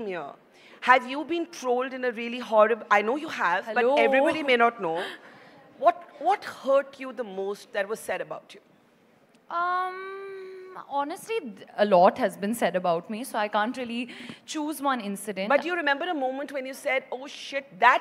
here. Have you been trolled in a really horrible... I know you have, Hello. but everybody may not know. What hurt you the most that was said about you? Honestly, a lot has been said about me, so I can't really choose one incident. But do you remember a moment when you said, oh shit, I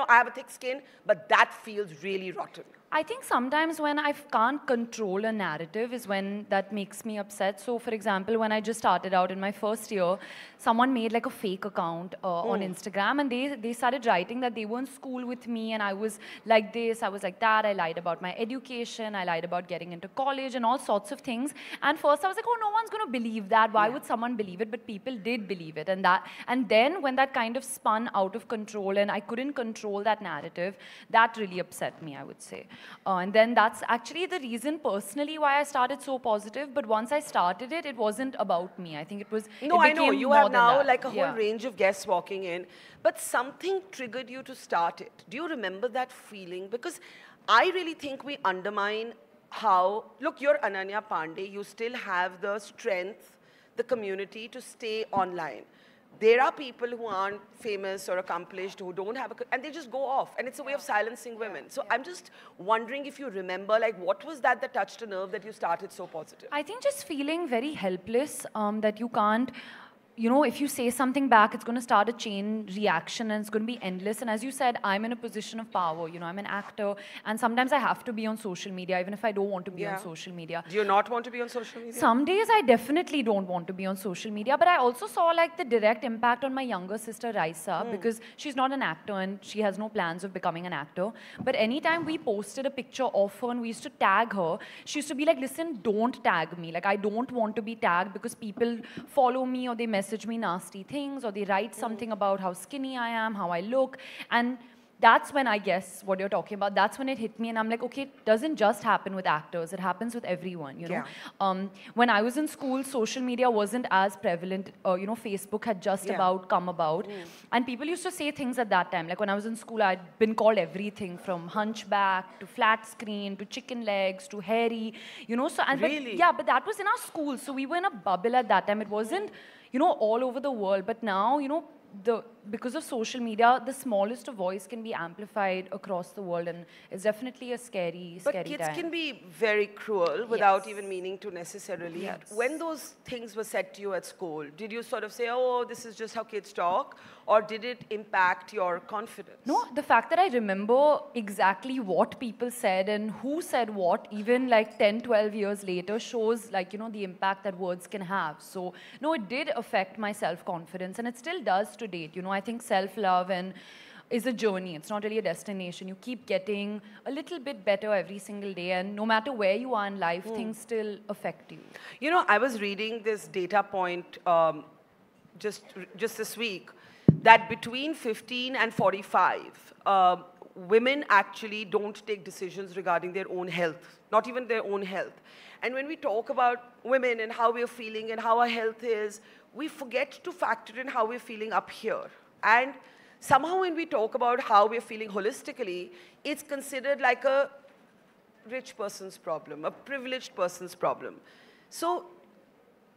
have a thick skin, but that feels really rotten? I think sometimes when I can't control a narrative is when that makes me upset. So, for example, when I just started out in my first year, someone made like a fake account on Instagram, and they started writing that they were in school with me, and I was like this, I was like that, I lied about my education, I lied about getting into college, and all sorts of things. And first I was like, oh, no one's going to believe that. Why would someone believe it? But people did believe it. And then when that kind of spun out of control and I couldn't control that narrative, that really upset me, I would say. And then that's actually the reason personally why I started so positive. But once I started it, it wasn't about me. I think it was. No, I know. You have now like a whole Yeah. range of guests walking in. But something triggered you to start it. Do you remember that feeling? Because I really think we undermine how... Look, you're Ananya Pandey. You still have the strength, the community to stay online. There are people who aren't famous or accomplished, who don't have and they just go off. And it's a way of silencing women. So I'm just wondering if you remember, like, what was that touched a nerve that you started so positive? I think just feeling very helpless, that you can't, if you say something back, it's going to start a chain reaction and it's going to be endless. And as you said, I'm in a position of power. I'm an actor. And sometimes I have to be on social media, even if I don't want to be on social media. Do you not want to be on social media? Some days I definitely don't want to be on social media. But I also saw like the direct impact on my younger sister, Raisa, because she's not an actor and she has no plans of becoming an actor. But anytime we posted a picture of her and we used to tag her, she used to be like, listen, don't tag me. Like, I don't want to be tagged because people follow me or they message me nasty things or they write something about how skinny I am, how I look. And that's when I guess what you're talking about, that's when it hit me and I'm like, okay, it doesn't just happen with actors, it happens with everyone, you know. Yeah. When I was in school, social media wasn't as prevalent, Facebook had just about come about. And people used to say things at that time. Like when I was in school, I'd been called everything from hunchback to flat screen to chicken legs to hairy, so. And really? But that was in our school. So we were in a bubble at that time. It wasn't, all over the world. But now, because of social media, the smallest of voice can be amplified across the world, and it's definitely a scary But time. But kids can be very cruel without even meaning to necessarily. Yes. When those things were said to you at school, did you sort of say, oh, this is just how kids talk? Or did it impact your confidence? No, the fact that I remember exactly what people said and who said what, even like 10, 12 years later, shows like, the impact that words can have. So, no, it did affect my self-confidence, and it still does to date. I think self-love is a journey. It's not really a destination. You keep getting a little bit better every single day, and no matter where you are in life, things still affect you. I was reading this data point just this week, that between 15 and 45, women actually don't take decisions regarding their own health, not even their own health. And when we talk about women and how we're feeling and how our health is, we forget to factor in how we're feeling up here. And somehow when we talk about how we're feeling holistically, it's considered like a rich person's problem, a privileged person's problem. So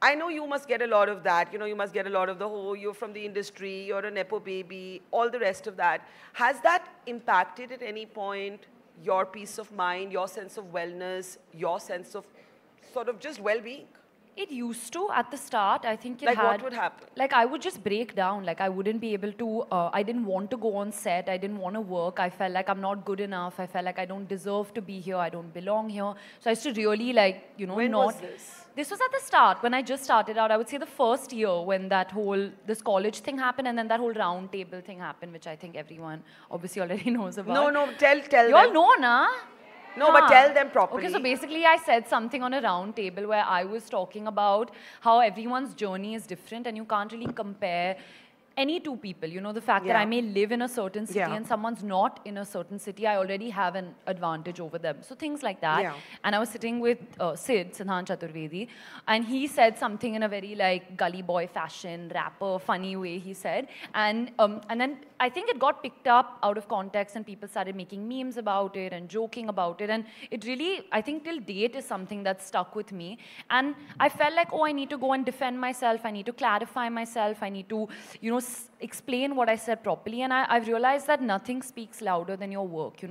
I know you must get a lot of that. You must get a lot of the whole, you're from the industry, you're a Nepo baby, all the rest of that. Has that impacted at any point your peace of mind, your sense of wellness, your sense of sort of just well-being? It used to at the start. I think it had... Like what would happen? Like I would just break down. Like I wouldn't be able to, I didn't want to go on set. I didn't want to work. I felt like I'm not good enough. I felt like I don't deserve to be here. I don't belong here. So I used to really like, When was this? This was at the start, when I just started out. I would say the first year when this college thing happened, and then that whole round table thing happened, which I think everyone obviously already knows about. No, tell them. You all know, na? No, but tell them properly. Okay, so basically I said something on a round table where I was talking about how everyone's journey is different and you can't really compare any two people, you know, the fact that Yeah. I may live in a certain city Yeah. and someone's not in a certain city, I already have an advantage over them. So things like that. Yeah. And I was sitting with Sid, Siddhant Chaturvedi, and he said something in a very like gully boy fashion, rapper, funny way, he said. And then I think it got picked up out of context and people started making memes about it and joking about it. And it really, I think till date is something that's stuck with me. And I felt like, oh, I need to go and defend myself. I need to clarify myself. I need to, you know, explain what I said properly. And I've realized that nothing speaks louder than your work. You know?